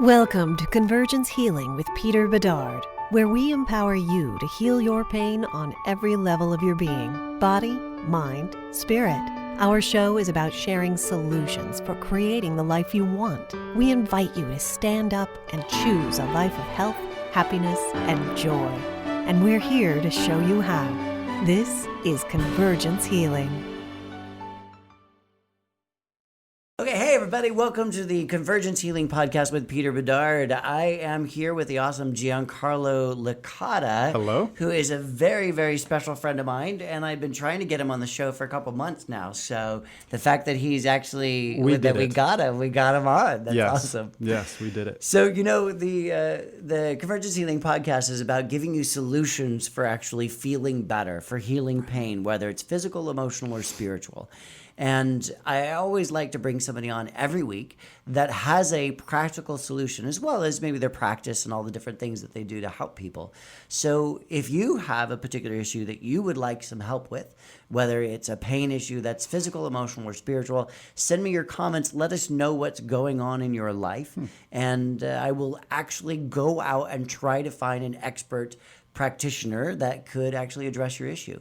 Welcome to Convergence Healing with Peter Bedard, where we empower you to heal your pain on every level of your being, body, mind, spirit. Our show is about sharing solutions for creating the life you want. We invite you to stand up and choose a life of health, happiness, and joy. And we're here to show you how. This is Convergence Healing. Okay, hey everybody, welcome to the Convergence Healing Podcast with Peter Bedard. I am here with the awesome Giancarlo Licata. Hello. Who is a very, very special friend of mine, and I've been trying to get him on the show for a couple months now. So the fact that he's actually, we got him on. That's awesome. Yes, we did it. So, you know, the Convergence Healing Podcast is about giving you solutions for actually feeling better, for healing pain, whether it's physical, emotional, or spiritual. And I always like to bring somebody on every week that has a practical solution, as well as maybe their practice and all the different things that they do to help people. So if you have a particular issue that you would like some help with, whether it's a pain issue that's physical, emotional, or spiritual, send me your comments. Let us know what's going on in your life. And I will actually go out and try to find an expert practitioner that could actually address your issue.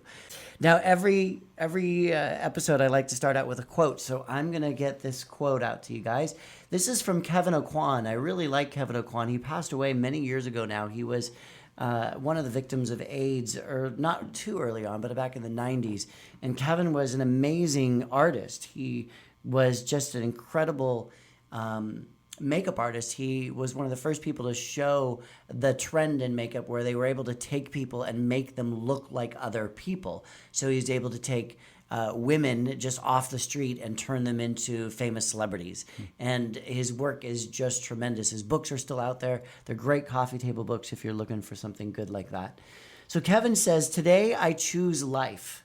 Now, every episode, I like to start out with a quote. So I'm going to get this quote out to you guys. This is from Kevin Aucoin. I really like Kevin Aucoin. He passed away many years ago now. He was one of the victims of AIDS, or not too early on, but back in the 90s. And Kevin was an amazing artist. He was just an incredible makeup artist. He was one of the first people to show the trend in makeup where they were able to take people and make them look like other people. So he's able to take women just off the street and turn them into famous celebrities. And his work is just tremendous. His books are still out there. They're great coffee table books if you're looking for something good like that. So Kevin says, "Today I choose life.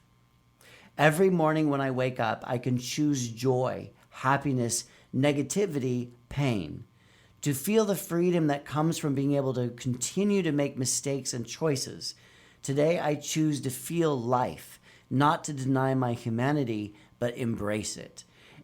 Every morning when I wake up, I can choose joy, happiness, negativity, pain. To feel the freedom that comes from being able to continue to make mistakes and choices. Today I choose to feel life, not to deny my humanity, but embrace it."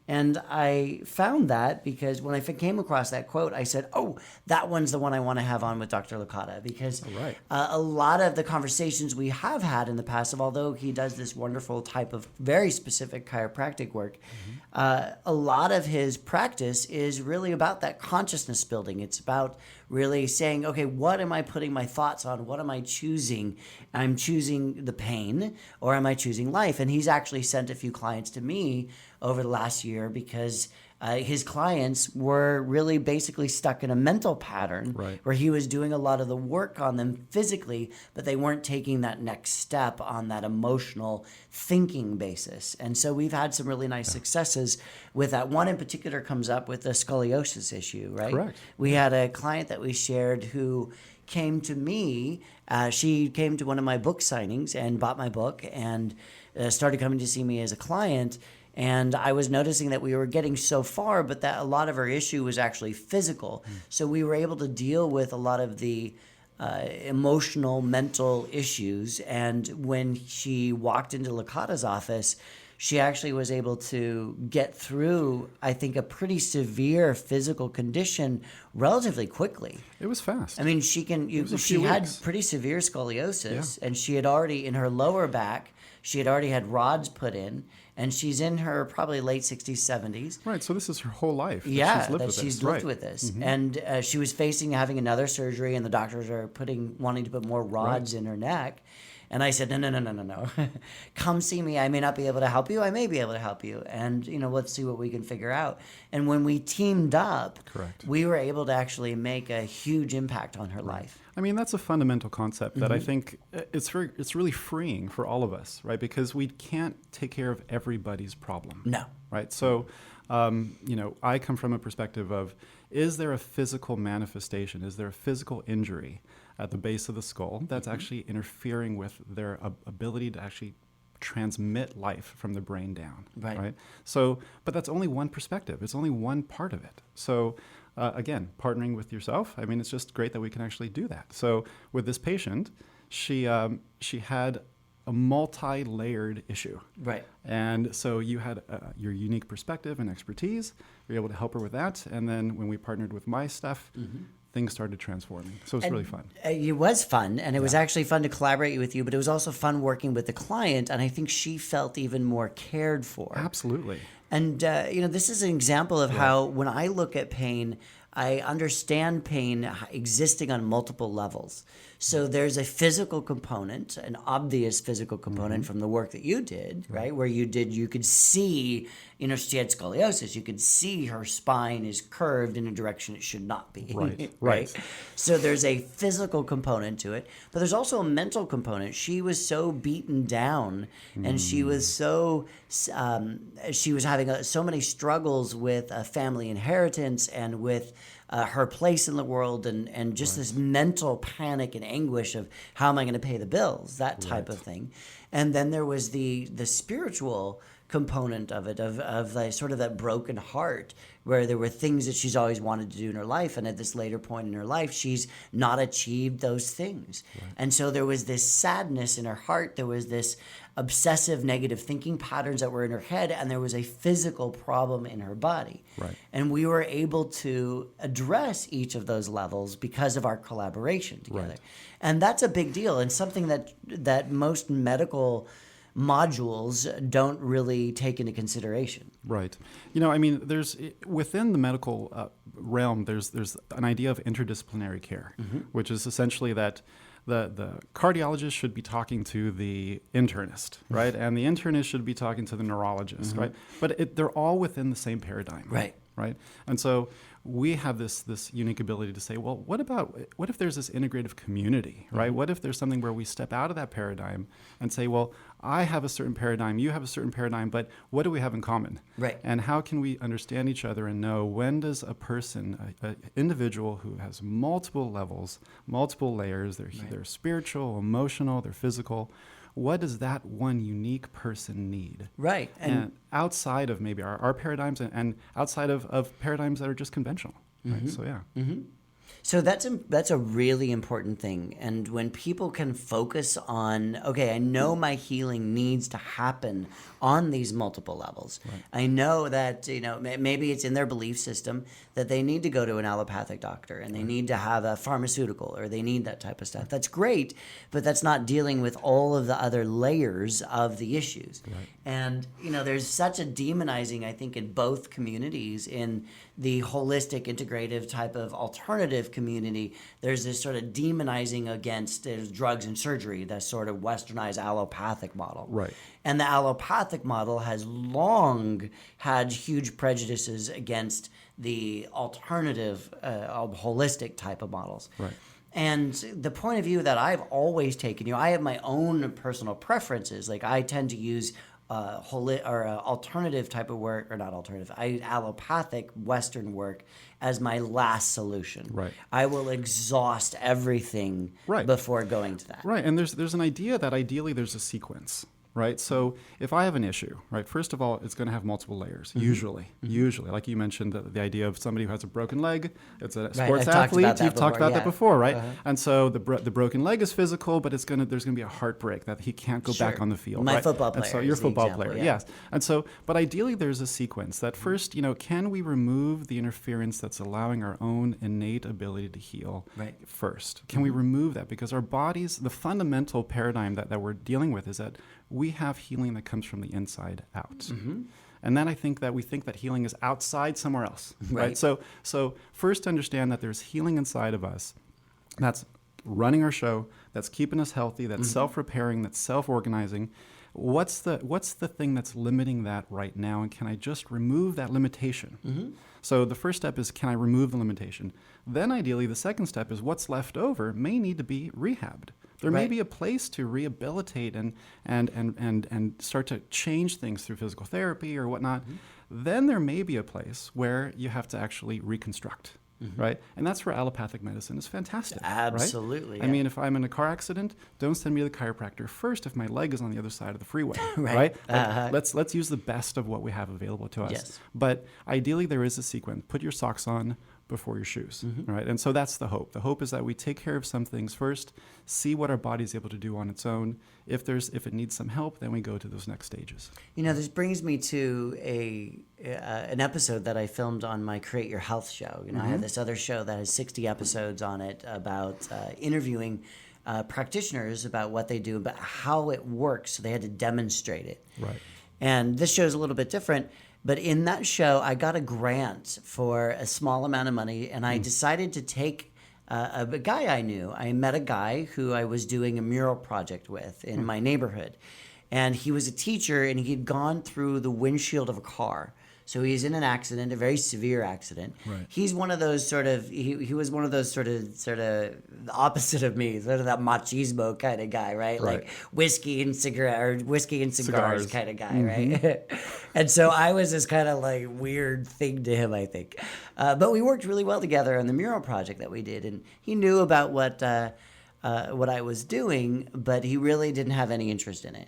And I found that because when I came across that quote, I said, oh, that one's the one I want to have on with Dr. Licata, because a lot of the conversations we have had in the past, although he does this wonderful type of very specific chiropractic work, a lot of his practice is really about that consciousness building. It's about really saying, okay, what am I putting my thoughts on? What am I choosing? I'm choosing the pain, or am I choosing life? And he's actually sent a few clients to me over the last year because his clients were really basically stuck in a mental pattern where he was doing a lot of the work on them physically, but they weren't taking that next step on that emotional thinking basis. And so we've had some really nice successes with that. One in particular comes up with the scoliosis issue, right? Correct. We had a client that we shared who came to me. She came to one of my book signings and bought my book and started coming to see me as a client. And I was noticing that we were getting so far, but that a lot of her issue was actually physical. So we were able to deal with a lot of the emotional, mental issues. And when she walked into Licata's office, she actually was able to get through, I think, a pretty severe physical condition relatively quickly. It was fast. I mean, she had pretty severe scoliosis, and she had already, in her lower back, she had already had rods put in, and she's in her probably late 60s, 70s. Right, so this is her whole life. She's lived with this. Mm-hmm. And she was having another surgery, and the doctors are wanting to put more rods in her neck. And I said, no. Come see me. I may not be able to help you. I may be able to help you. And, let's see what we can figure out. And when we teamed up, we were able to actually make a huge impact on her life. I mean, that's a fundamental concept that I think it's really freeing for all of us, right? Because we can't take care of everybody's problem. No. Right? So, I come from a perspective of, is there a physical manifestation? Is there a physical injury at the base of the skull that's actually interfering with their ability to actually transmit life from the brain down, right? So, but that's only one perspective. It's only one part of it. So, again, partnering with yourself, I mean, it's just great that we can actually do that. So with this patient, she had a multi-layered issue. Right. And so you had your unique perspective and expertise. You were able to help her with that. And then when we partnered with my stuff, things started transforming. So it's really fun. It was fun, and it was actually fun to collaborate with you, but it was also fun working with the client, and I think she felt even more cared for. Absolutely. And, this is an example of how when I look at pain, I understand pain existing on multiple levels. So there's a physical component, an obvious physical component from the work that you did, right? Where you could see, she had scoliosis. You could see her spine is curved in a direction it should not be. Right. So there's a physical component to it, but there's also a mental component. She was so beaten down, and she was she was having so many struggles with family inheritance and with her place in the world, and just this mental panic and anguish of how am I going to pay the bills, that type of thing. And then there was the spiritual component of it, of like sort of that broken heart, where there were things that she's always wanted to do in her life, and at this later point in her life, she's not achieved those things. And so there was this sadness in her heart, there was this obsessive negative thinking patterns that were in her head, and there was a physical problem in her body. And we were able to address each of those levels because of our collaboration together. And that's a big deal, and something that most medical modules don't really take into consideration. Right. There's within the medical realm, there's an idea of interdisciplinary care, which is essentially that the cardiologist should be talking to the internist, right? And the internist should be talking to the neurologist, right? But they're all within the same paradigm. Right. And so we have this unique ability to say, well, what if there's this integrative community, right? What if there's something where we step out of that paradigm and say, well, I have a certain paradigm, you have a certain paradigm, but what do we have in common? Right. And how can we understand each other and know when does a person, an individual who has multiple levels, multiple layers, they're spiritual, emotional, they're physical, what does that one unique person need? Right. And outside of maybe our paradigms and outside of paradigms that are just conventional. Right? So, yeah. So that's a really important thing. And when people can focus on, okay, I know my healing needs to happen on these multiple levels. I know that, maybe it's in their belief system that they need to go to an allopathic doctor and they need to have a pharmaceutical or they need that type of stuff. That's great, but that's not dealing with all of the other layers of the issues. And, there's such a demonizing, I think, in both communities. In the holistic, integrative type of alternative community, there's this sort of demonizing against drugs and surgery, that sort of westernized allopathic model. And the allopathic model has long had huge prejudices against the alternative, holistic type of models. And the point of view that I've always taken, I have my own personal preferences. Like I tend to use alternative type of work, or not alternative, allopathic Western work as my last solution. I will exhaust everything before going to that. And there's an idea that ideally there's a sequence. Right. So if I have an issue, right, first of all, it's going to have multiple layers, usually, like you mentioned, the idea of somebody who has a broken leg, it's a sports athlete. You've talked about that before, right? And so the broken leg is physical, but there's going to be a heartbreak that he can't go back on the field. My football player. And so your football player, yes. And so, but ideally there's a sequence that first, can we remove the interference that's allowing our own innate ability to heal first? Can we remove that? Because our bodies, the fundamental paradigm that we're dealing with is that we have healing that comes from the inside out. And then I think that we think that healing is outside somewhere else, right? So first understand that there's healing inside of us that's running our show, that's keeping us healthy, that's self-repairing, that's self-organizing. What's the thing that's limiting that right now, and can I just remove that limitation? So the first step is, can I remove the limitation? Then ideally the second step is, what's left over may need to be rehabbed. There may be a place to rehabilitate and start to change things through physical therapy or whatnot. Then there may be a place where you have to actually reconstruct, right? And that's where allopathic medicine is fantastic. Absolutely. Right? I mean, if I'm in a car accident, don't send me to the chiropractor first if my leg is on the other side of the freeway, right? Let's use the best of what we have available to us. But ideally, there is a sequence. Put your socks on. before your shoes, right? And so that's the hope. The hope is that we take care of some things first, see what our body's able to do on its own. If it needs some help, then we go to those next stages. This brings me to an episode that I filmed on my Create Your Health show. I have this other show that has 60 episodes on it about interviewing practitioners about what they do, about how it works. So they had to demonstrate it. Right. And this show is a little bit different. But in that show, I got a grant for a small amount of money, and I decided to take a guy I knew. I met a guy who I was doing a mural project with in my neighborhood. And he was a teacher, and he had gone through the windshield of a car. So he's in an accident, a very severe accident. Right. He's one of those he was one of those sort of the opposite of me, sort of that machismo kind of guy, right? Like whiskey and cigars kind of guy, right? And so I was this kind of like weird thing to him, I think. But we worked really well together on the mural project that we did, and he knew about what I was doing, but he really didn't have any interest in it.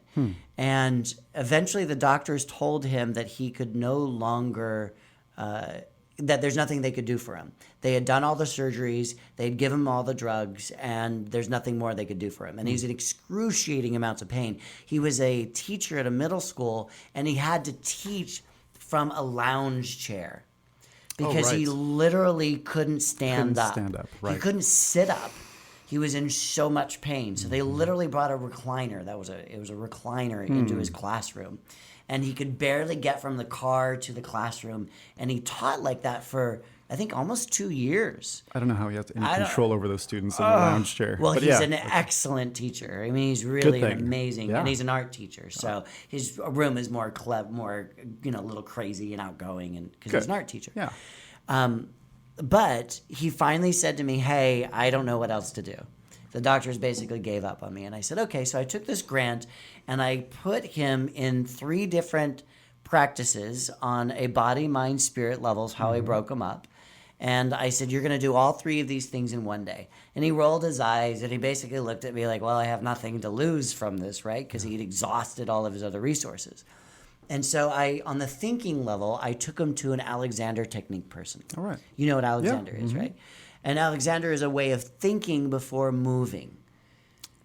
And eventually the doctors told him that he could no longer, that there's nothing they could do for him. They had done all the surgeries, they'd give him all the drugs, and there's nothing more they could do for him. And he's in excruciating amounts of pain. He was a teacher at a middle school, and he had to teach from a lounge chair because he literally couldn't stand up. Right. He couldn't sit up. He was in so much pain. So they literally brought a recliner. It was a recliner into his classroom. And he could barely get from the car to the classroom. And he taught like that for, I think, almost 2 years. I don't know how he has any control over those students in the lounge chair. Well, he's an excellent teacher. I mean, he's really amazing. Yeah. And he's an art teacher. So his room is more more, a little crazy and outgoing, and because he's an art teacher. Yeah. But he finally said to me, hey, I don't know what else to do. The doctors basically gave up on me. And I said, okay. So I took this grant and I put him in 3 different practices on a body, mind, spirit levels, how I broke them up. And I said, you're going to do all 3 of these things in one day. And he rolled his eyes and he basically looked at me like, well, I have nothing to lose from this, right? Because he'd exhausted all of his other resources. And so on the thinking level, I took him to an Alexander technique person. All right. You know what Alexander is, right? And Alexander is a way of thinking before moving.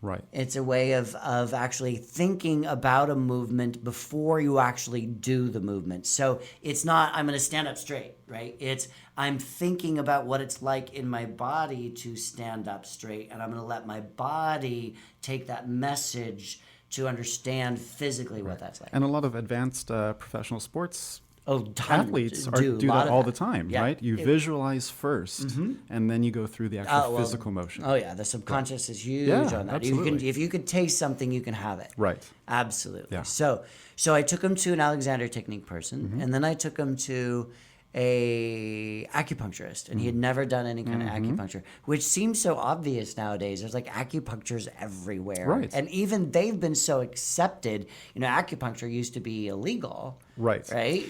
Right. It's a way of actually thinking about a movement before you actually do the movement. So it's not, I'm going to stand up straight, right? It's, I'm thinking about what it's like in my body to stand up straight, and I'm going to let my body take that message to understand physically what that's like. And a lot of advanced professional sports athletes do that all the time, right? You visualize first, and then you go through the actual physical motion. Oh, yeah. The subconscious is huge on that. Absolutely. If you could taste something, you can have it. Right. Absolutely. Yeah. So I took him to an Alexander technique person, and then I took him to a acupuncturist, and he had never done any kind of acupuncture, which seems so obvious nowadays. There's like acupunctures everywhere, Right. And even they've been so accepted. Acupuncture used to be illegal, Right. right?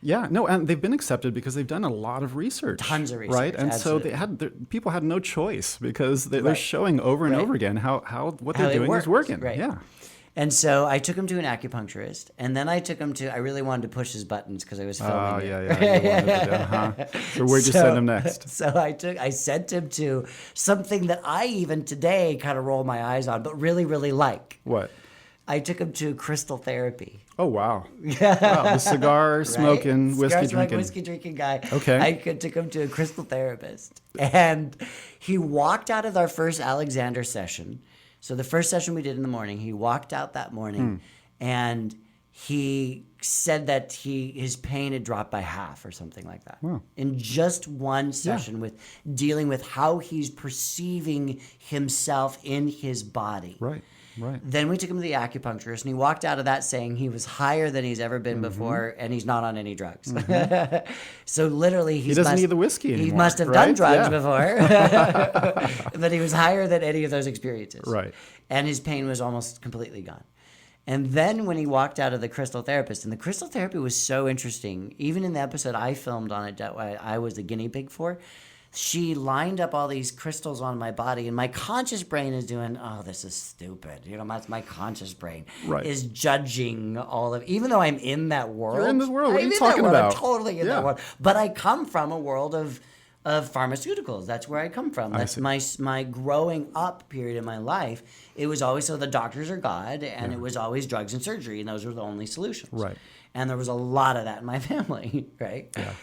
Yeah, no, and they've been accepted because they've done a lot of research. Tons of research, right? And absolutely. so people had no choice because they're showing over and over again how what they're doing is working. Right. Yeah. And so I took him to an acupuncturist, and then I took him to, I really wanted to push his buttons because I was filming Oh, it. yeah. So where'd you send him next? So I sent him to something that I even today kind of roll my eyes on, but really, really like. What? I took him to crystal therapy. Oh, wow. Wow, the cigar smoking, whiskey drinking guy. Okay. I took him to a crystal therapist. And he walked out of our first Alexander session. So the first session we did in the morning, he walked out that morning and he said that his pain had dropped by half or something like that. Wow. In just one session with dealing with how he's perceiving himself in his body. Right. Then we took him to the acupuncturist, and he walked out of that saying he was higher than he's ever been before, and he's not on any drugs. So literally, he doesn't need the whiskey anymore. He must have done drugs before, but he was higher than any of those experiences. Right. And his pain was almost completely gone. And then when he walked out of the crystal therapist, and the crystal therapy was so interesting, even in the episode I filmed on it that I was the guinea pig for, she lined up all these crystals on my body, and my conscious brain is doing, oh, this is stupid. My conscious brain is judging all of, even though I'm in that world. You're in this world. What are you talking about? I'm totally in that world. But I come from a world of of pharmaceuticals. That's where I come from. That's my growing up period in my life. It was always, so the doctors are God, and it was always drugs and surgery, and those were the only solutions. Right. And there was a lot of that in my family, right? Yeah.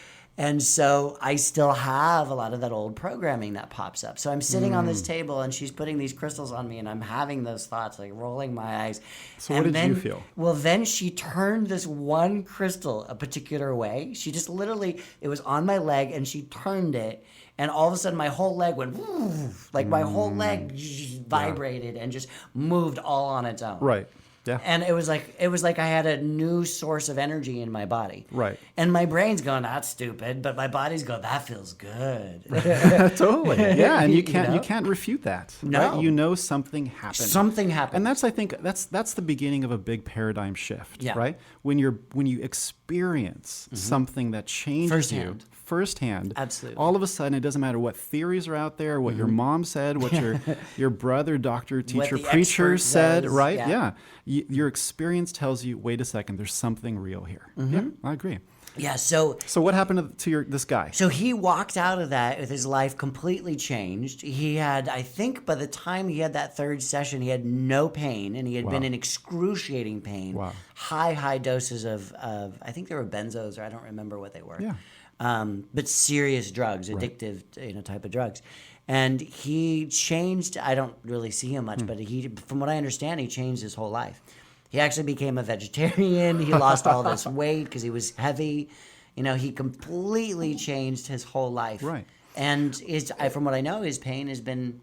And so I still have a lot of that old programming that pops up. So I'm sitting on this table, and she's putting these crystals on me, and I'm having those thoughts, like rolling my eyes. So what did you feel? Well, then she turned this one crystal a particular way. She just literally, it was on my leg, and she turned it, and all of a sudden my whole leg went, like my whole leg vibrated and just moved all on its own. Right. Yeah. And it was like I had a new source of energy in my body. Right. And my brain's going, that's stupid, but my body's going, that feels good. Totally. Yeah, and you can't refute that. No. Right? You know something happened. Something happened. And that's, I think, that's the beginning of a big paradigm shift, Yeah. right? When you experience something that changes you firsthand. Absolutely. All of a sudden, it doesn't matter what theories are out there, what your mom said, what your brother, doctor, teacher, the preacher expert said, says, right? yeah. Your experience tells you, wait a second, there's something real here. Yeah, I agree. Yeah, so what happened to this guy? So he walked out of that with his life completely changed. He had, I think by the time he had that third session, he had no pain, and he had been in excruciating pain. Wow. High doses of I think they were benzos, or I don't remember what they were. Yeah. But serious drugs, addictive, type of drugs. And he changed. I don't really see him much, but from what I understand, he changed his whole life. He actually became a vegetarian. He lost all this weight because he was heavy. He completely changed his whole life. Right. And from what I know, his pain has been,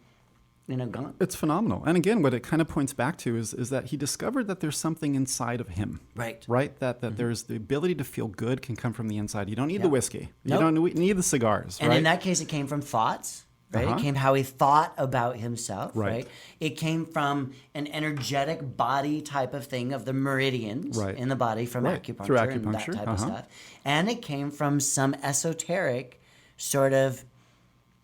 gone. It's phenomenal. And again, what it kind of points back to is that he discovered that there's something inside of him. Right. Right? That there's the ability to feel good can come from the inside. You don't need the whiskey. Nope. You don't need the cigars. And right? in that case, it came from thoughts. Right? It came how he thought about himself, right? It came from an energetic body type of thing of the meridians in the body from acupuncture, Through acupuncture and that type of stuff. And it came from some esoteric sort of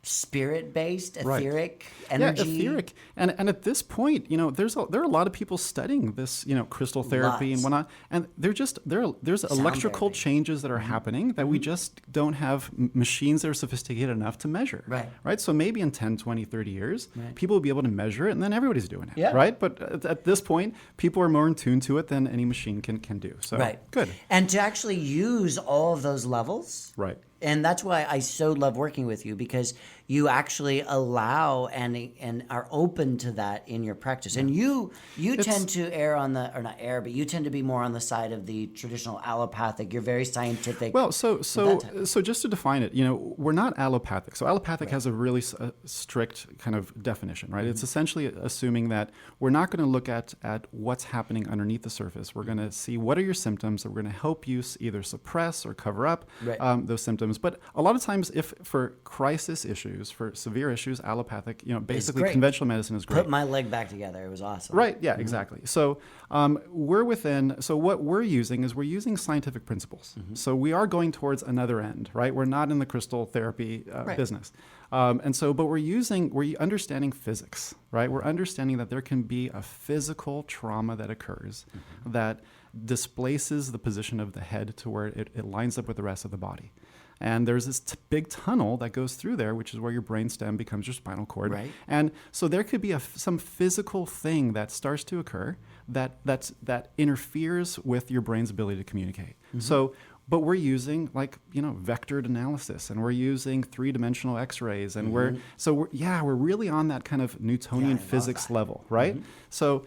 spirit-based, etheric energy. Yeah, etheric. And at this point, there are a lot of people studying this, crystal therapy and whatnot. And there's electrical therapy. Changes that are happening that we just don't have machines that are sophisticated enough to measure. Right. So maybe in 10, 20, 30 years, people will be able to measure it, and then everybody's doing it. Yeah. Right. But at this point, people are more in tune to it than any machine can do. So good. And to actually use all of those levels. Right. And that's why I so love working with you, because you actually allow and are open to that in your practice. And you tend to err on the, or not err, but you tend to be more on the side of the traditional allopathic. You're very scientific. Well, so just to define it, we're not allopathic. So allopathic has a really strict kind of definition, right? It's essentially assuming that we're not going to look at what's happening underneath the surface. We're going to see what are your symptoms, and we're going to help you either suppress or cover up those symptoms. But a lot of times, if for crisis issues, for severe issues, allopathic, basically conventional medicine is great. Put my leg back together. It was awesome. Right. Yeah, exactly. So what we're using scientific principles. So we are going towards another end, right? We're not in the crystal therapy business. But we're understanding physics, right? We're understanding that there can be a physical trauma that occurs that displaces the position of the head to where it lines up with the rest of the body. And there's this big tunnel that goes through there, which is where your brainstem becomes your spinal cord. Right. And so there could be some physical thing that starts to occur that interferes with your brain's ability to communicate. But we're using vectored analysis, and we're using 3-dimensional X-rays, and we're really on that kind of Newtonian physics level, right? So.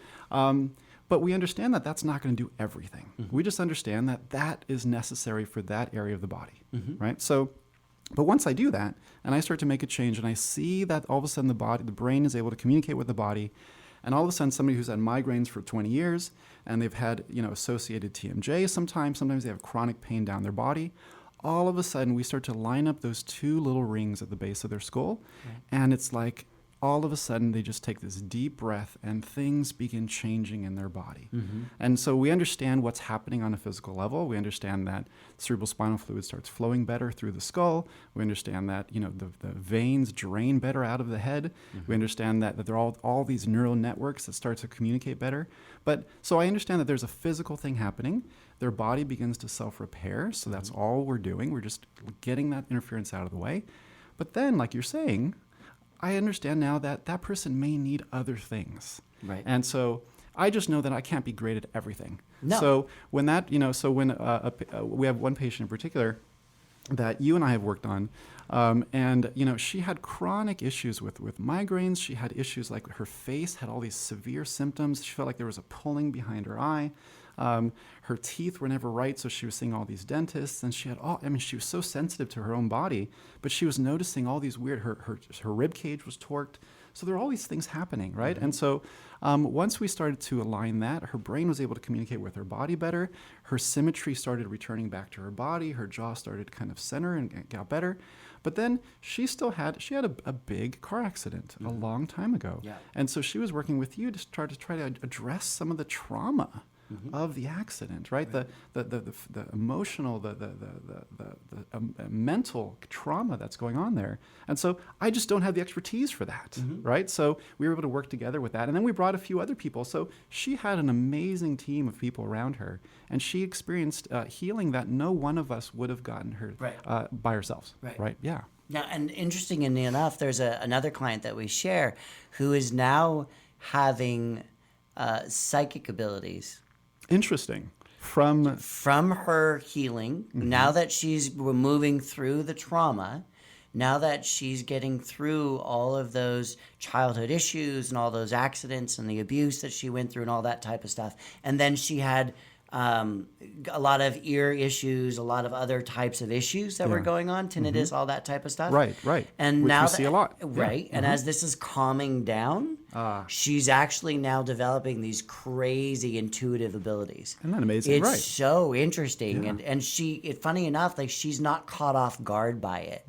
But we understand that that's not going to do everything. We just understand that is necessary for that area of the body, right? So, but once I do that, and I start to make a change, and I see that all of a sudden the brain is able to communicate with the body, and all of a sudden somebody who's had migraines for 20 years, and they've had associated TMJ sometimes they have chronic pain down their body, all of a sudden we start to line up those two little rings at the base of their skull, and it's like, all of a sudden they just take this deep breath and things begin changing in their body. And so we understand what's happening on a physical level. We understand that cerebral spinal fluid starts flowing better through the skull. We understand that the veins drain better out of the head. We understand that there are all these neural networks that start to communicate better. So I understand that there's a physical thing happening. Their body begins to self-repair. So that's all we're doing. We're just getting that interference out of the way. But then, like you're saying, I understand now that that person may need other things. Right. And so I just know that I can't be great at everything. No. So when that, when we have one patient in particular that you and I have worked on, and she had chronic issues with migraines. She had issues like her face had all these severe symptoms. She felt like there was a pulling behind her eye. Her teeth were never right, so she was seeing all these dentists, and she had she was so sensitive to her own body, but she was noticing all these weird, her rib cage was torqued. So there are all these things happening, right? And so once we started to align that, her brain was able to communicate with her body better. Her symmetry started returning back to her body. Her jaw started to kind of center and got better. But then she had a big car accident a long time ago. Yeah. And so she was working with you to try to address some of the trauma of the accident, right? The emotional, the mental trauma that's going on there. And so I just don't have the expertise for that, right? So we were able to work together with that. And then we brought a few other people. So she had an amazing team of people around her, and she experienced healing that no one of us would have gotten her by ourselves, right? Yeah. Now, and interestingly enough, there's another client that we share who is now having psychic abilities. Interesting. From her healing, now that she's moving through the trauma, now that she's getting through all of those childhood issues and all those accidents and the abuse that she went through and all that type of stuff, and then she had a lot of ear issues, a lot of other types of issues that were going on, tinnitus, all that type of stuff. Right. And which now we see a lot. Right. And as this is calming down, she's actually now developing these crazy intuitive abilities. Isn't that amazing? It's so interesting. And funny enough, like she's not caught off guard by it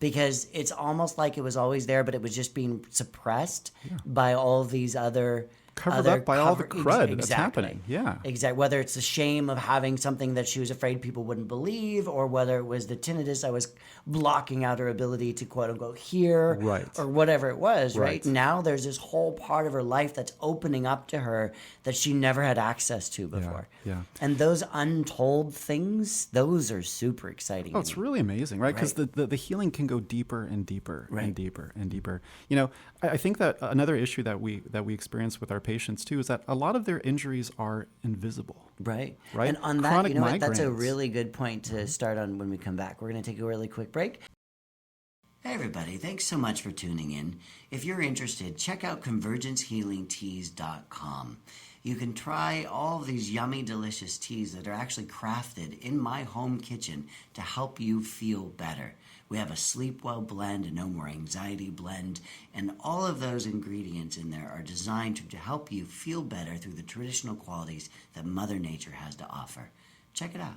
because it's almost like it was always there, but it was just being suppressed by all these other covered up by all the crud that's happening. Yeah. Exactly. Whether it's the shame of having something that she was afraid people wouldn't believe, or whether it was the tinnitus that was blocking out her ability to quote unquote hear, or whatever it was, right? Now there's this whole part of her life that's opening up to her that she never had access to before. Yeah. And those untold things, those are super exciting. Oh, it's really amazing, right? Because the healing can go deeper and deeper and deeper and deeper. I think that another issue that we experience with our patients too is that a lot of their injuries are invisible. Right. And on that, chronic what? That's a really good point to start on when we come back. We're going to take a really quick break. Hey everybody, thanks so much for tuning in. If you're interested, check out ConvergenceHealingTeas.com. You can try all of these yummy, delicious teas that are actually crafted in my home kitchen to help you feel better. We have a Sleep Well blend, a No More Anxiety blend, and all of those ingredients in there are designed to help you feel better through the traditional qualities that Mother Nature has to offer. Check it out.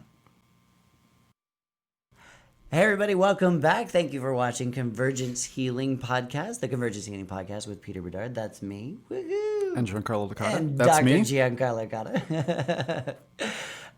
Hey everybody, welcome back. Thank you for watching Convergence Healing Podcast, the Convergence Healing Podcast with Peter Bedard. That's me. Woohoo! And Giancarlo Licata. And That's Dr. me. Giancarlo Licata.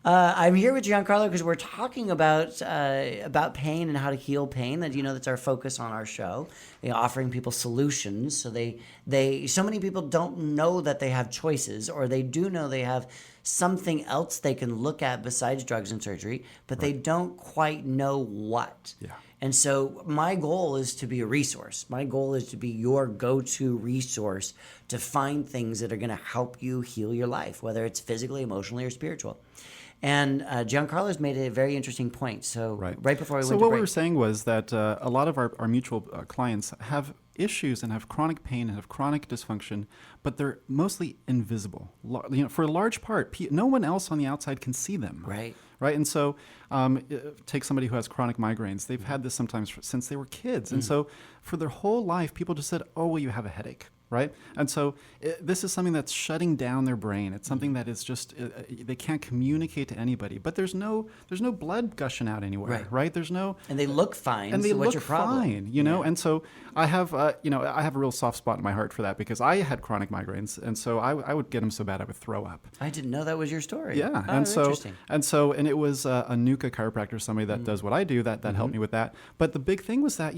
I'm here with Giancarlo because we're talking about pain and how to heal pain. And that's our focus on our show, offering people solutions. So so many people don't know that they have choices, or they do know they have something else they can look at besides drugs and surgery, but they don't quite know what. Yeah. And so my goal is to be a resource. My goal is to be your go-to resource to find things that are going to help you heal your life, whether it's physically, emotionally, or spiritual. And Giancarlo's made a very interesting point. So right before we went to break. So what we were saying was that a lot of our mutual clients have issues and have chronic pain and have chronic dysfunction, but they're mostly invisible. For a large part, no one else on the outside can see them. Right. And so take somebody who has chronic migraines. They've had this sometimes since they were kids. And so for their whole life, people just said, oh, well, you have a headache. Right? And so this is something that's shutting down their brain. It's something that is just, they can't communicate to anybody, but there's no blood gushing out anywhere, right? There's no... And they look fine, and they so look what's your problem? fine, And so I have, I have a real soft spot in my heart for that because I had chronic migraines, and so I would get them so bad I would throw up. I didn't know that was your story. Yeah. Oh, interesting. And it was a NUCCA chiropractor, somebody that does what I do, that helped me with that. But the big thing was that,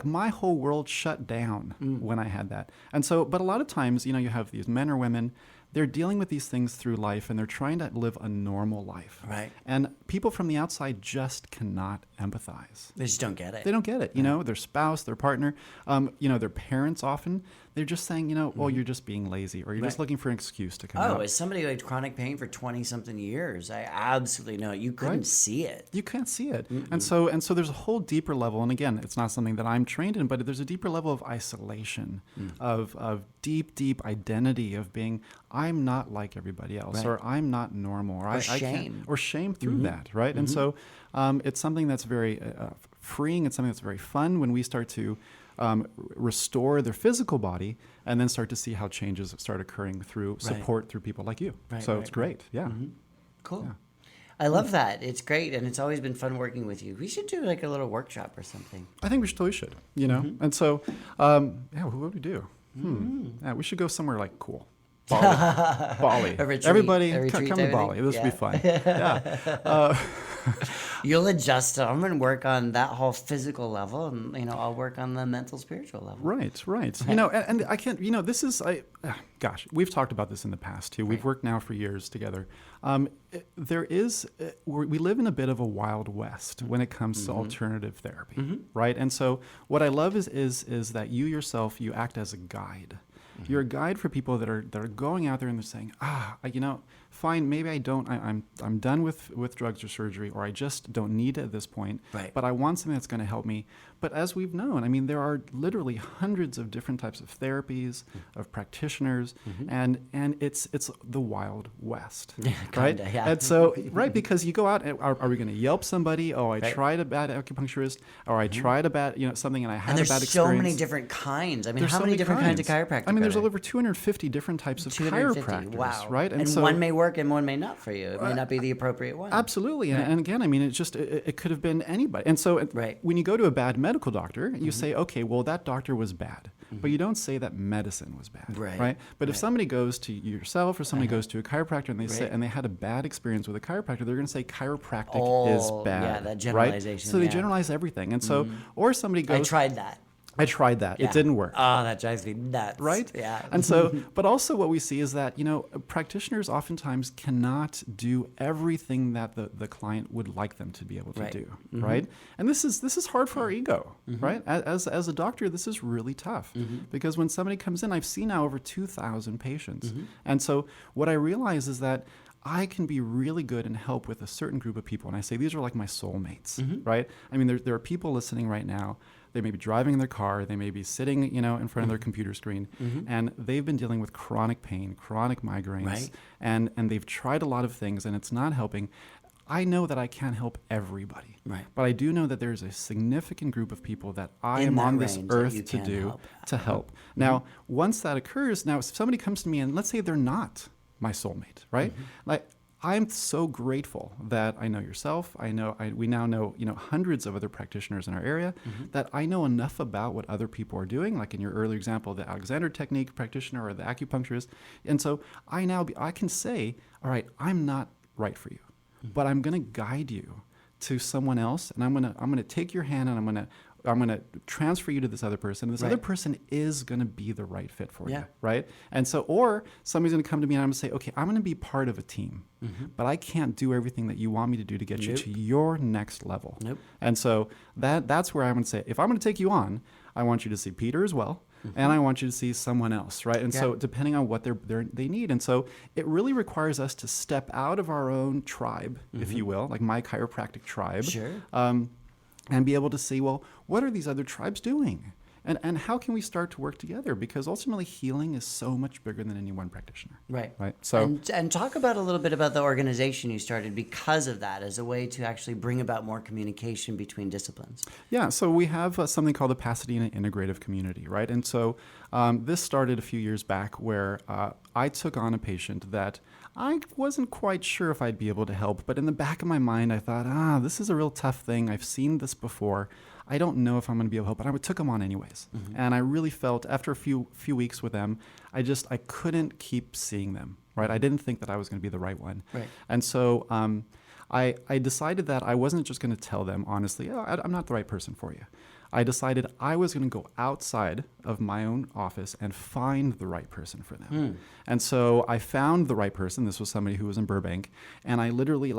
my whole world shut down when I had that. And so, but a lot of times, you have these men or women they're dealing with these things through life, and they're trying to live a normal life. Right. And people from the outside just cannot empathize. They just don't get it. They don't get it. You know, their spouse, their partner, their parents often, they're just saying, well, you're just being lazy, or you're just looking for an excuse to come out. Oh, as somebody who had chronic pain for 20-something years, I absolutely know it. You couldn't see it. You can't see it. And so there's a whole deeper level. And again, it's not something that I'm trained in, but there's a deeper level of isolation, of deep identity of being, I'm not like everybody else, or I'm not normal, or I can't, or shame through that, right? And so it's something that's very freeing. It's something that's very fun when we start to restore their physical body, and then start to see how changes start occurring through support through people like you. So it's great. Yeah. Cool. Yeah. I love that. It's great, and it's always been fun working with you. We should do like a little workshop or something. I think we totally should, And so, what would we do? Yeah, we should go somewhere like cool. Bali. A retreat, Everybody, a retreat come to Bali. This would be fun. Yeah. You'll adjust. I'm going to work on that whole physical level, and I'll work on the mental, spiritual level. Right. And I can't. This is. Gosh, we've talked about this in the past too. We've worked now for years together. We live in a bit of a wild west when it comes to alternative therapy, right? And so what I love is that you yourself, you act as a guide. You're a guide for people that are going out there and they're saying, fine, maybe I don't, I'm done with drugs or surgery, or I just don't need it at this point, but I want something that's going to help me. But as we've known, there are literally hundreds of different types of therapies, of practitioners, and it's the Wild West, right? Kinda, yeah. And so, because you go out, and are we going to Yelp somebody? Oh, I tried a bad acupuncturist, or I tried a bad, something, and I had a bad experience. And there's so many different kinds. How many different kinds of chiropractic? There's over 250 different types of chiropractors, right? And so, one may work and one may not for you. It may not be the appropriate one. Absolutely. And again, it could have been anybody. And so when you go to a bad medical doctor, you say, okay, well, that doctor was bad. But you don't say that medicine was bad, right? But if somebody goes to yourself, or somebody goes to a chiropractor, and they say, and they had a bad experience with a chiropractor, they're going to say chiropractic is bad. Yeah, that generalization. Right? So they generalize everything. And so, or somebody goes, I tried that. Yeah. It didn't work. Oh, that drives me nuts. Right? Yeah. And so, but also what we see is that, practitioners oftentimes cannot do everything that the client would like them to be able to do, right? And this is hard for our ego, right? As a doctor, this is really tough because when somebody comes in, I've seen now over 2,000 patients. And so what I realize is that I can be really good and help with a certain group of people. And I say, these are like my soulmates, right? There are people listening right now. They may be driving in their car. They may be sitting, in front of their computer screen, and they've been dealing with chronic pain, chronic migraines, and they've tried a lot of things, and it's not helping. I know that I can't help everybody, but I do know that there's a significant group of people that I am on this earth to help. Now, once that occurs, now if somebody comes to me and let's say they're not my soulmate, right? I'm so grateful that I know yourself. We now know, hundreds of other practitioners in our area, that I know enough about what other people are doing, like in your earlier example, the Alexander technique practitioner or the acupuncturist. And so I can say, all right, I'm not right for you, but I'm going to guide you to someone else, and I'm going to take your hand, and I'm going to transfer you to this other person. This other person is going to be the right fit for you, right? And so, or somebody's going to come to me and I'm going to say, okay, I'm going to be part of a team, but I can't do everything that you want me to do to get you to your next level. And so that's where I'm going to say, if I'm going to take you on, I want you to see Peter as well, and I want you to see someone else, right? And so depending on what they need. And so it really requires us to step out of our own tribe, if you will, like my chiropractic tribe. And be able to see, well, what are these other tribes doing? And how can we start to work together? Because ultimately healing is so much bigger than any one practitioner. Right. So and talk about a little bit about the organization you started because of that, as a way to actually bring about more communication between disciplines. Yeah, so we have something called the Pasadena Integrative Community, right? And so this started a few years back where I took on a patient that I wasn't quite sure if I'd be able to help, but in the back of my mind, I thought, this is a real tough thing. I've seen this before. I don't know if I'm going to be able to help, but I took them on anyways. And I really felt after a few weeks with them, I couldn't keep seeing them, right? I didn't think that I was going to be the right one. And so I decided that I wasn't just going to tell them, honestly, I'm not the right person for you. I decided I was going to go outside of my own office and find the right person for them. And so I found the right person. This was somebody who was in Burbank, and I literally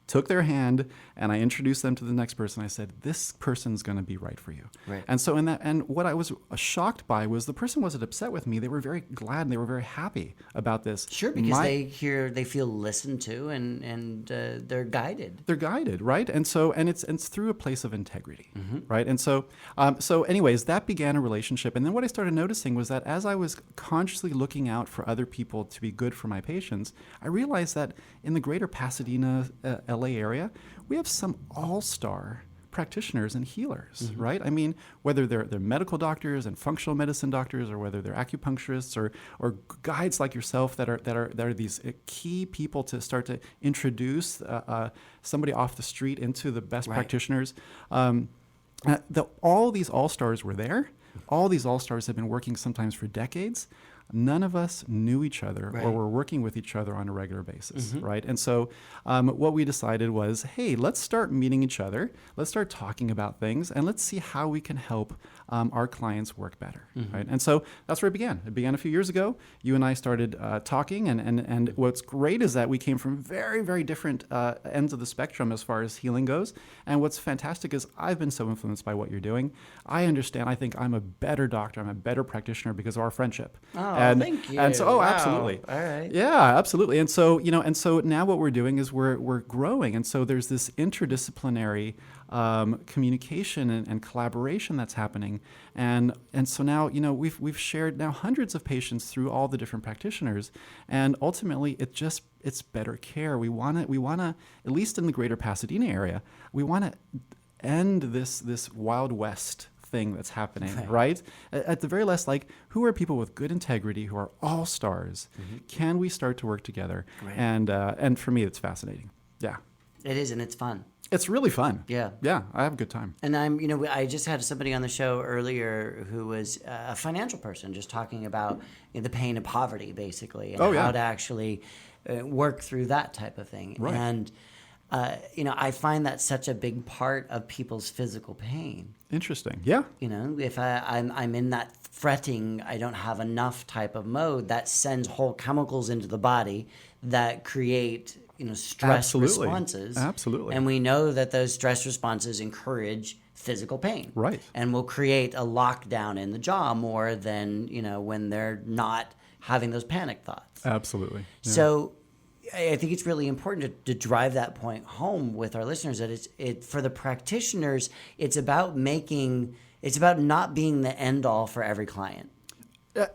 took their hand and I introduced them to the next person. I said, this person's going to be right for you. Right. And so and what I was shocked by was the person wasn't upset with me. They were very glad and they were very happy about this. Sure, because they feel listened to and they're guided. They're guided, right? And so, and it's through a place of integrity, right? And so, anyways, that began a relationship. And then what I started noticing was that as I was consciously looking out for other people to be good for my patients, I realized that in the greater Pasadena, LA area, we have some all-star practitioners and healers, right? I mean, whether they're medical doctors and functional medicine doctors, or whether they're acupuncturists or guides like yourself that are these key people to start to introduce somebody off the street into the best practitioners. All these all-stars were there. All these all-stars have been working sometimes for decades. None of us knew each other or were working with each other on a regular basis, right? And so what we decided was, hey, let's start meeting each other. Let's start talking about things, and let's see how we can help our clients work better, right? And so that's where it began. It began a few years ago. You and I started talking, and what's great is that we came from very, very different ends of the spectrum as far as healing goes. And what's fantastic is I've been so influenced by what you're doing. I understand. I think I'm a better doctor. I'm a better practitioner because of our friendship. Thank you. And so, Wow. absolutely. All right. Yeah, absolutely. And so, now what we're doing is we're growing. And so there's this interdisciplinary communication and collaboration that's happening. And so now, we've shared now hundreds of patients through all the different practitioners. And ultimately, it's better care. We want to, at least in the greater Pasadena area, we want to end this Wild West thing that's happening, right? At the very least, who are people with good integrity, who are all stars? Can we start to work together? Right. And for me, it's fascinating. Yeah. It is, and it's fun. It's really fun. Yeah. Yeah, I have a good time. And I just had somebody on the show earlier who was a financial person, just talking about the pain of poverty, basically, and how to actually work through that type of thing. Right. And I find that such a big part of people's physical pain. Interesting. Yeah. If I'm in that fretting, I don't have enough type of mode, that sends whole chemicals into the body that create stress responses. Absolutely. And we know that those stress responses encourage physical pain. Right. And will create a lockdown in the jaw more than, when they're not having those panic thoughts. Absolutely. Yeah. So I think it's really important to drive that point home with our listeners, that for the practitioners, it's about not being the end all for every client.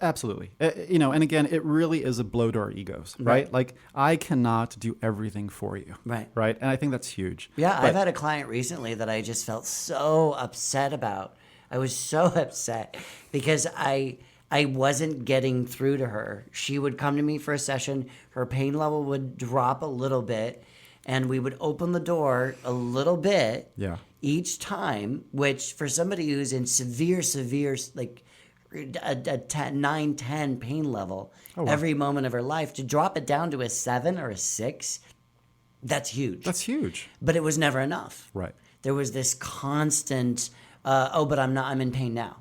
Absolutely. And again, it really is a blow to our egos, right? I cannot do everything for you. Right. Right. And I think that's huge. Yeah. I've had a client recently that I just felt so upset about. I was so upset because I wasn't getting through to her. She would come to me for a session. Her pain level would drop a little bit, and we would open the door a little bit each time, which for somebody who's in severe, a 9, 10 pain level every moment of her life, to drop it down to a 7 or a 6, that's huge. That's huge. But it was never enough. Right. There was this constant, but I'm in pain now.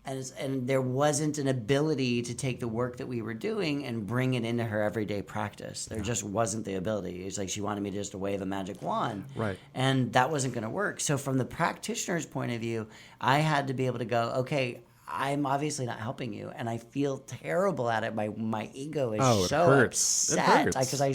And there wasn't an ability to take the work that we were doing and bring it into her everyday practice. There just wasn't the ability. It's like she wanted me just to wave a magic wand. Right. And that wasn't going to work. So from the practitioner's point of view, I had to be able to go, okay, I'm obviously not helping you, and I feel terrible at it. My ego is so upset because I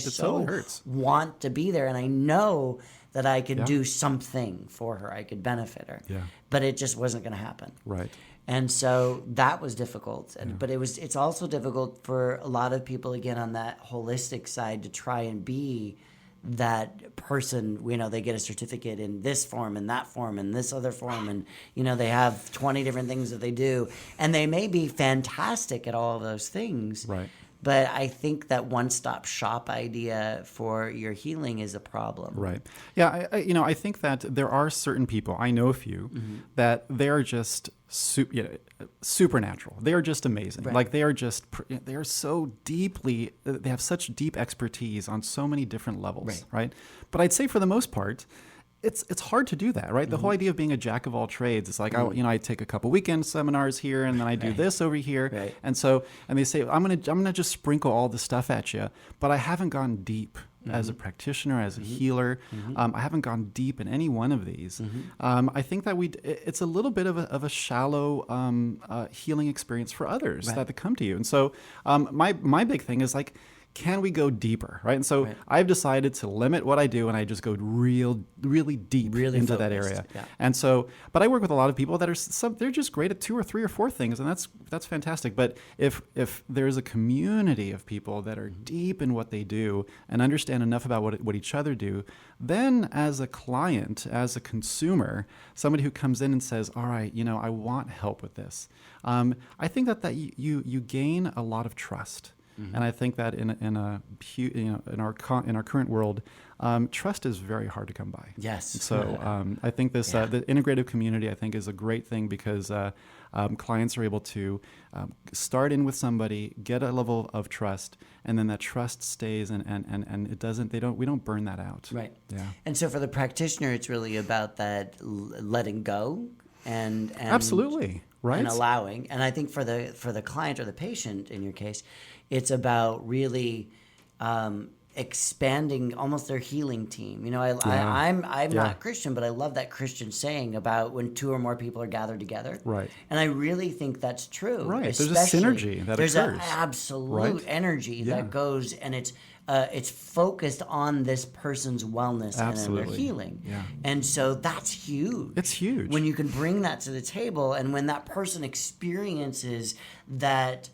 want to be there, and I know that I could do something for her. I could benefit her. Yeah. But it just wasn't going to happen. Right. And so that was difficult. But it's also difficult for a lot of people, again, on that holistic side, to try and be that person. They get a certificate in this form and that form and this other form, and they have 20 different things that they do, and they may be fantastic at all of those things. Right. But I think that one-stop shop idea for your healing is a problem. Right. Yeah. I think that there are certain people, I know a few, that they're just supernatural. They are just amazing. Right. They are so deeply, they have such deep expertise on so many different levels. Right. But I'd say for the most part, it's hard to do that, right? The whole idea of being a jack of all trades, it's like, I take a couple weekend seminars here, and then I do this over here. Right. And they say, I'm gonna just sprinkle all the stuff at you, but I haven't gone deep as a practitioner, as a healer. I haven't gone deep in any one of these. I think that it's a little bit of a shallow healing experience for others that come to you. And so my big thing is like, can we go deeper, right? And so I've decided to limit what I do, and I just go really deep into focused. that area. Yeah. And so, but I work with a lot of people that they're just great at 2 or 3 or 4 things, and that's fantastic. But if there's a community of people that are deep in what they do and understand enough about what each other do, then as a client, as a consumer, somebody who comes in and says, all right, I want help with this, I think that you gain a lot of trust. And I think that in our current world, trust is very hard to come by. Yes. So I think this the integrative community, I think, is a great thing because clients are able to start in with somebody, get a level of trust, and then that trust stays, and it doesn't. We don't burn that out. Right. Yeah. And so for the practitioner, it's really about that letting go and Absolutely. Right. And allowing. And I think for the client or the patient, in your case, it's about really expanding almost their healing team. I'm not Christian, but I love that Christian saying about when 2 or more people are gathered together. Right. And I really think that's true. Right. There's a synergy that there's occurs. There's an absolute energy that goes, and it's focused on this person's wellness and their healing. Yeah. And so that's huge. It's huge. When you can bring that to the table, and when that person experiences that,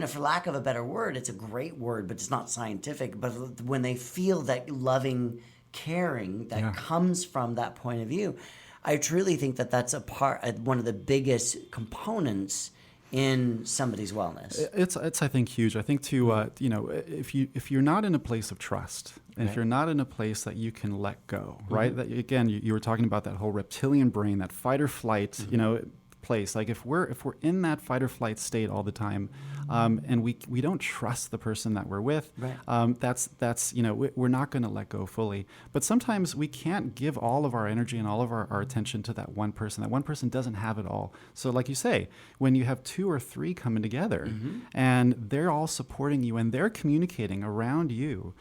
for lack of a better word, it's a great word, but it's not scientific, but when they feel that loving caring that comes from that point of view, I truly think that that's one of the biggest components in somebody's wellness. It's I think huge. I think too, if you're not in a place of trust, and if you're not in a place that you can let go, right? That again, you were talking about that whole reptilian brain, that fight or flight, place. Like if we're in that fight or flight state all the time, and we don't trust the person that we're with, that's we're not going to let go fully. But sometimes we can't give all of our energy and all of our attention to that one person. That one person doesn't have it all. So like you say, when you have 2 or 3 coming together and they're all supporting you and they're communicating around you,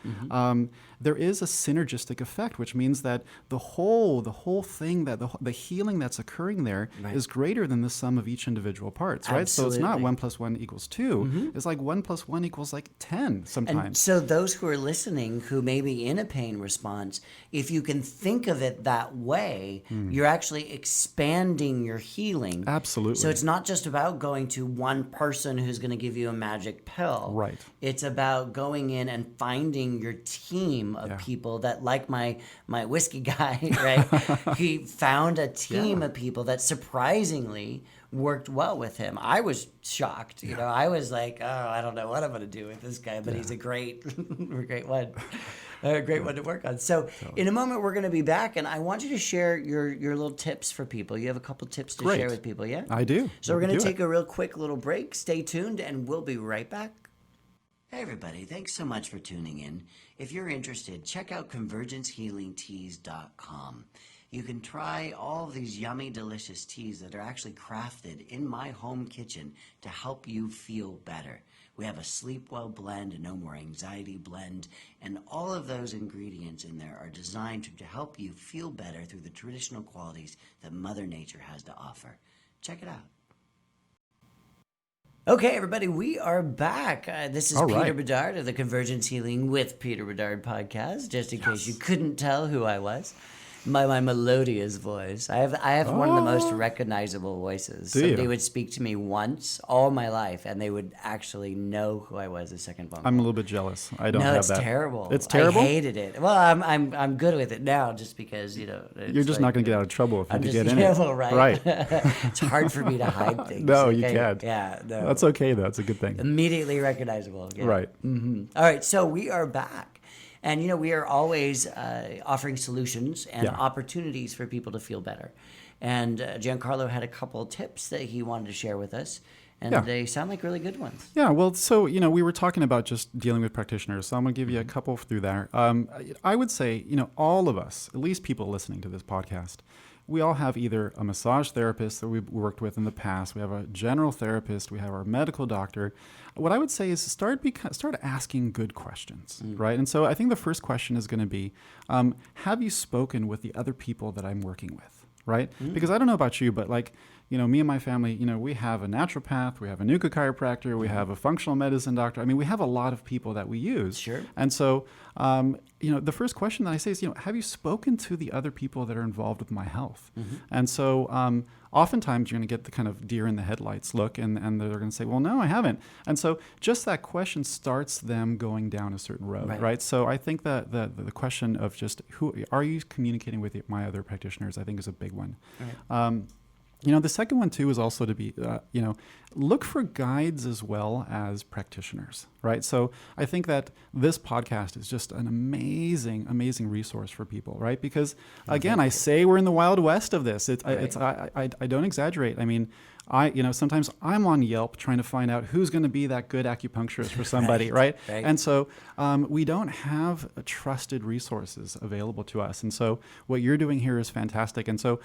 there is a synergistic effect, which means that the whole thing, that the healing that's occurring there is greater than the sum of each individual parts, right? Absolutely. So it's not 1 + 1 = 2. It's like 1 + 1 = like 10 sometimes. And so those who are listening, who may be in a pain response, if you can think of it that way, you're actually expanding your healing. Absolutely. So it's not just about going to one person who's going to give you a magic pill. Right. It's about going in and finding your team of people that, like my whiskey guy, right? He found a team of people that surprisingly worked well with him. I was shocked. I was like, oh, I don't know what I'm going to do with this guy, but he's a great one. A great one to work on. So in a moment, we're going to be back, and I want you to share your little tips for people. You have a couple tips to share with people, yeah? I do. So we're going to take a real quick little break. Stay tuned, and we'll be right back. Hey, everybody. Thanks so much for tuning in. If you're interested, check out ConvergenceHealingTeas.com. You can try all of these yummy, delicious teas that are actually crafted in my home kitchen to help you feel better. We have a Sleep Well blend, a No More Anxiety blend, and all of those ingredients in there are designed to help you feel better through the traditional qualities that Mother Nature has to offer. Check it out. Okay, everybody, we are back. This is Peter Bedard of the Convergence Healing with Peter Bedard podcast, just in case you couldn't tell who I was. My melodious voice. I have one of the most recognizable voices. Somebody would speak to me once all my life, and they would actually know who I was the second phone call. I'm a little bit jealous. I don't have that. No, it's terrible. It's terrible? I hated it. Well, I'm good with it now, just because you're just not going to get out of trouble if you get in it. Right. It's hard for me to hide things. No, you can't. Yeah, no. That's okay though. It's a good thing. Immediately recognizable. Yeah. Right. Mm-hmm. All right, so we are back. And, we are always offering solutions and opportunities for people to feel better. And Giancarlo had a couple tips that he wanted to share with us. And they sound like really good ones. Yeah, well, so, we were talking about just dealing with practitioners, so I'm going to give you a couple through there. I would say, all of us, at least people listening to this podcast, we all have either a massage therapist that we've worked with in the past, we have a general therapist, we have our medical doctor. What I would say is start asking good questions, right? And so I think the first question is going to be, have you spoken with the other people that I'm working with, right? Because I don't know about you, but me and my family, we have a naturopath, we have a NUCCA chiropractor, we have a functional medicine doctor. I mean, we have a lot of people that we use. Sure. And so, the first question that I say is, have you spoken to the other people that are involved with my health? And so, oftentimes you're going to get the kind of deer in the headlights look, and they're going to say, well, no, I haven't. And so just that question starts them going down a certain road, right? So I think that the question of just who are you communicating with my other practitioners, I think is a big one. Right. The second one too is also to be, look for guides as well as practitioners, right? So I think that this podcast is just an amazing, amazing resource for people, right? Because again, I say we're in the Wild West of this. I don't exaggerate. I mean, sometimes I'm on Yelp trying to find out who's going to be that good acupuncturist for somebody, right? And so we don't have trusted resources available to us. And so what you're doing here is fantastic. And so,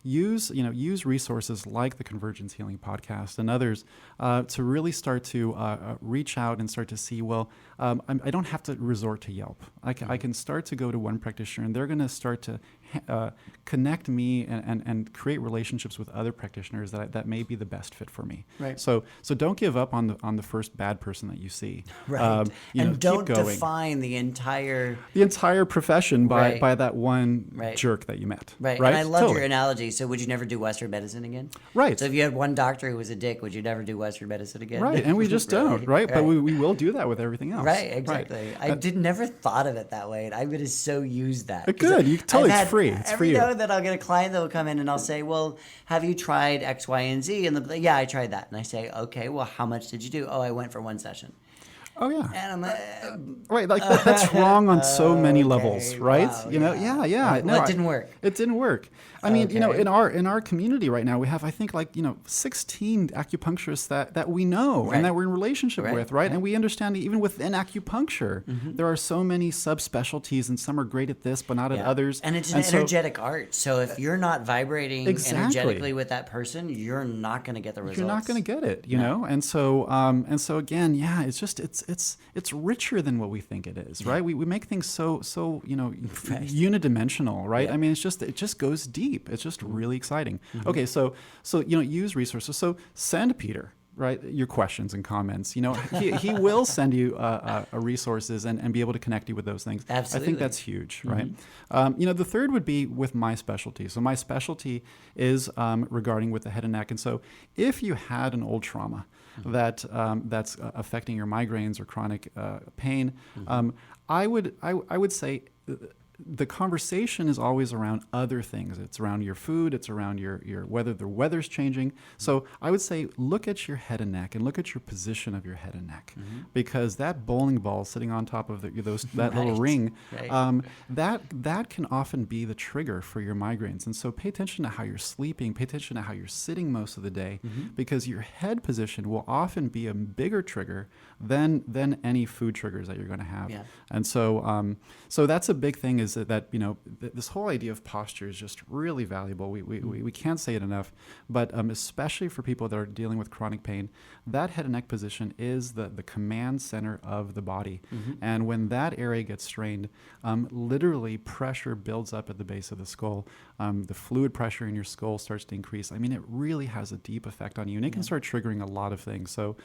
use resources like the Convergence Healing Podcast and others to really start to reach out and start to see, I don't have to resort to Yelp. I can start to go to one practitioner, and they're going to start to connect me and create relationships with other practitioners that may be the best fit for me. Right. So don't give up on the first bad person that you see. Right. And don't keep going. define the entire profession by that one jerk that you met. Right. And I love your analogy. So would you never do Western medicine again? Right. So if you had one doctor who was a dick, would you never do Western medicine again? Right. And we just don't. Right. But we will do that with everything else. Right. Exactly. Right. I never thought of it that way, and I'm going to so use that. Good. You totally. It's free. It's every for you. Now that I'll get a client that will come in and I'll say, well, have you tried X, Y, and Z? And yeah, I tried that. And I say, okay, well, how much did you do? Oh, I went for one session. Oh yeah. And I'm right, that's wrong on so many levels, right? Wow, yeah. Well, it didn't work. It didn't work. I mean, in our community right now, we have, I think, 16 acupuncturists that we know and that we're in relationship with, right? And we understand even within acupuncture, there are so many subspecialties, and some are great at this, but not at others. And it's an energetic art. So if you're not vibrating energetically with that person, you're not going to get the results. You're not going to get it, you know? And so again, it's just, it's richer than what we think it is, right? We make things so unidimensional, right? Yeah. I mean, it just goes deep. It's just really exciting. Okay, so use resources. So send Peter, right, your questions and comments. He will send you resources and be able to connect you with those things. Absolutely. I think that's huge, right? The third would be with my specialty. So my specialty is regarding with the head and neck. And so if you had an old trauma that's affecting your migraines or chronic pain, I would say the conversation is always around other things. It's around your food. It's around your whether the weather's changing. So I would say look at your head and neck and look at your position of your head and neck, because that bowling ball sitting on top of that little ring, that can often be the trigger for your migraines. And so pay attention to how you're sleeping. Pay attention to how you're sitting most of the day, because your head position will often be a bigger trigger than any food triggers that you're going to have. Yeah. And so that's a big thing. Is that this whole idea of posture is just really valuable. We can't say it enough, but especially for people that are dealing with chronic pain, that head and neck position is the command center of the body. And when that area gets strained, literally pressure builds up at the base of the skull. The fluid pressure in your skull starts to increase. I mean, it really has a deep effect on you, and it can start triggering a lot of things. So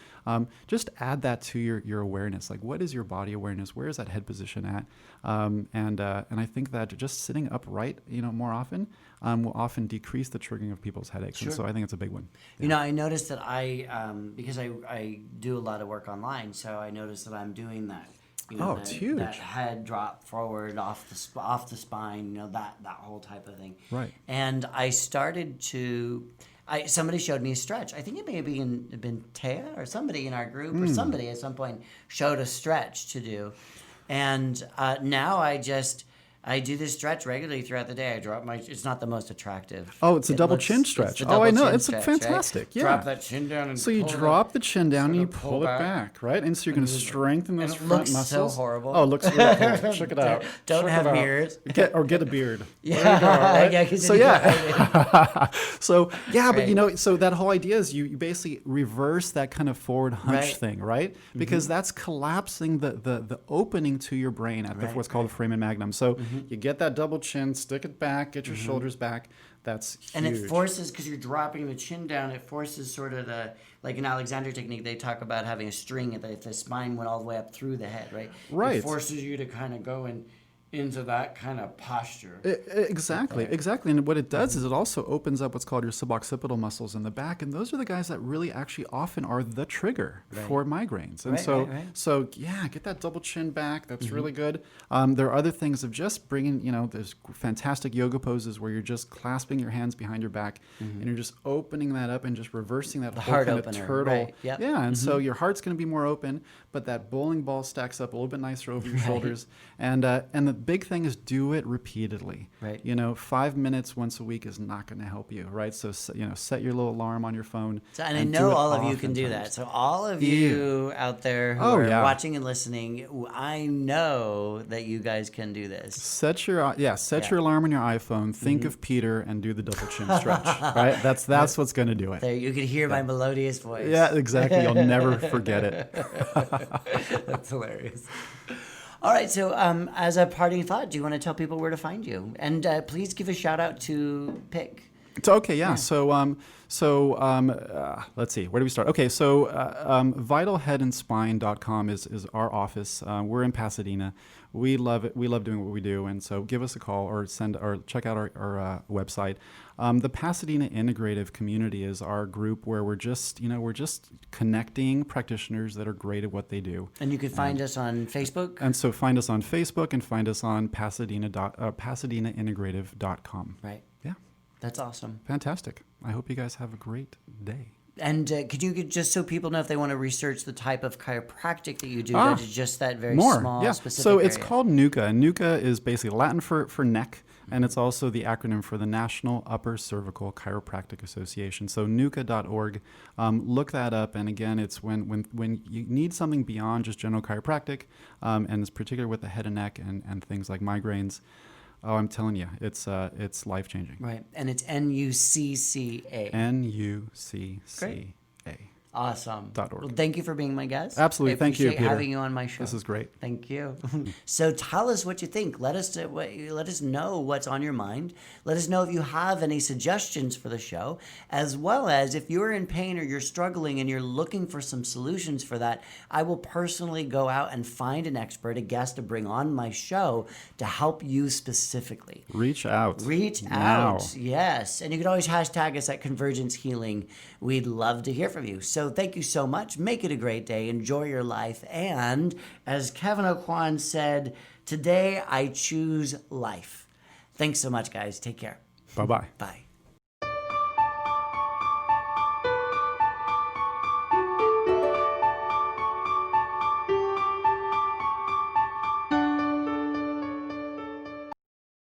just add that to your awareness. Like, what is your body awareness? Where is that head position at? And I think that just sitting upright, more often, will often decrease the triggering of people's headaches. Sure. And so I think it's a big one. I noticed that because I do a lot of work online, so I noticed that I'm doing that. It's huge. That head drop forward off the spine, that whole type of thing. Right. And I started to. Somebody showed me a stretch. I think it may have been Taya or somebody in our group or somebody at some point showed a stretch to do. And now I just I do this stretch regularly throughout the day. I drop my. It's not the most attractive. Oh, it's a double looks- chin it's stretch. the Oh, I double know. chin It's stretch, fantastic. right? Yeah. Drop that chin down and So you pull it drop up. the chin down and you Sort of pull it back, right? And so you're going to strengthen those it front looks so muscles. horrible. Oh, it looks really cool. Check it out. Don't Check have it out. mirrors. Get a beard. Yeah, There you go, right? yeah. 'Cause So then you yeah. So yeah, but Right. so that whole idea is you basically reverse that kind of forward hunch Right. thing, right? Because that's collapsing the opening to your brain at Right, what's called the foramen magnum. So you get that double chin, stick it back, get your shoulders back. That's huge. And it forces, because you're dropping the chin down, it forces sort of like in Alexander technique, they talk about having a string, if the spine went all the way up through the head, right? Right. It forces you to kind of go into that kind of posture. Exactly. And what it does is it also opens up what's called your suboccipital muscles in the back, and those are the guys that really actually often are the trigger for migraines. And Right. so yeah, get that double chin back. That's really good. There are other things of just bringing, there's fantastic yoga poses where you're just clasping your hands behind your back and you're just opening that up and just reversing that whole heart kind of opener, turtle. right, yep. Yeah, and so your heart's going to be more open, but that bowling ball stacks up a little bit nicer over your shoulders. And the big thing is do it repeatedly. Right. 5 minutes once a week is not going to help you, right? So set your little alarm on your phone. So, and I do know it all of you can do oftentimes. that. So all of you out there who Oh, are yeah. watching and listening, I know that you guys can do this. Set your alarm on your iPhone. Think of Peter and do the double chin stretch. Right. That's what's going to do it. There, you can hear my melodious voice. Yeah, exactly. You'll never forget it. That's hilarious. All right, so as a parting thought, do you want to tell people where to find you? And please give a shout out to Pick. So, okay, yeah. So, let's see. Where do we start? Okay, so vitalheadandspine.com is our office. We're in Pasadena. We love it. We love doing what we do, and so give us a call or check out our website. The Pasadena Integrative Community is our group where we're just connecting practitioners that are great at what they do. And you can find us on Facebook. And so find us on Facebook and find us on pasadenaintegrative.com. Right. Yeah. That's awesome. Fantastic. I hope you guys have a great day. And could you, just so people know if they want to research the type of chiropractic that you do, that is just that very small, specific So it's area? called NUCCA. NUCCA is basically Latin for neck, and it's also the acronym for the National Upper Cervical Chiropractic Association. So NUCCA.org. Look that up. And again, it's when you need something beyond just general chiropractic, and it's particular with the head and neck and things like migraines. Oh, I'm telling you, it's life-changing. Right. And it's NUCCA. NUCCA. Awesome. .org. Well, thank you for being my guest. Absolutely. I Thank you, appreciate Peter. having you on my show. This is great. Thank you. So tell us what you think. Let us know what's on your mind. Let us know if you have any suggestions for the show, as well as if you're in pain or you're struggling and you're looking for some solutions for that. I will personally go out and find an expert, a guest to bring on my show to help you specifically. Reach out. Reach now. out, yes. And you can always hashtag us at Convergence Healing. We'd love to hear from you. So thank you so much. Make it a great day. Enjoy your life. And as Kevin O'Quan said, today I choose life. Thanks so much, guys. Take care. Bye-bye. Bye.